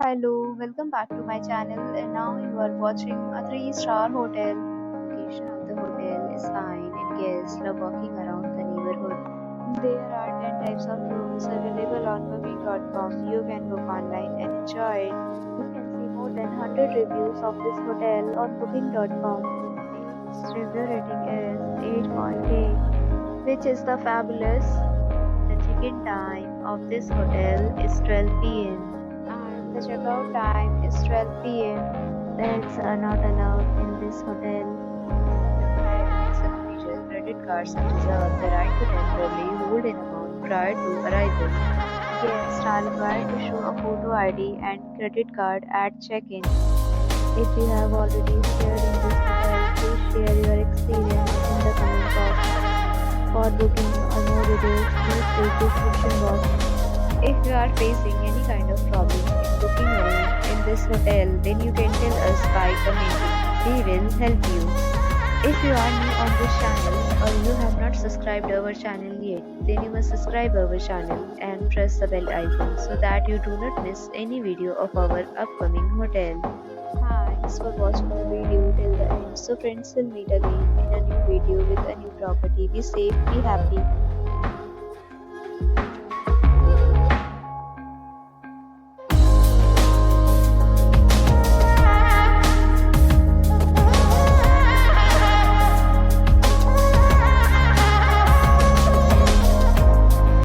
Hello, welcome back to my channel. And now you are watching a 3-star hotel. Location of the hotel is fine and guests love walking around the neighborhood. There are 10 types of rooms available on booking.com. You can book online and enjoy it. You can see more than 100 reviews of this hotel on booking.com. Its review rating is 8.8, which is the fabulous. The check-in time of this hotel is 12 p.m. The checkout time is 12 p.m. Pets are not allowed in this hotel. The hotel accepts major credit cards and reserves the right to temporarily hold an amount prior to arrival. Guests are required to show a photo ID and credit card at check-in. If you have already stayed in this hotel, please share your experience in the comment box. For booking or more details, please read the description box. If you are facing any kind of problem in booking a room in this hotel, then you can tell us by commenting. We will help you. If you are new on this channel or you have not subscribed our channel yet, then you must subscribe our channel and press the bell icon so that you do not miss any video of our upcoming hotel. Thanks for watching the video till the end. So friends, will meet again in a new video with a new property. Be safe, be happy.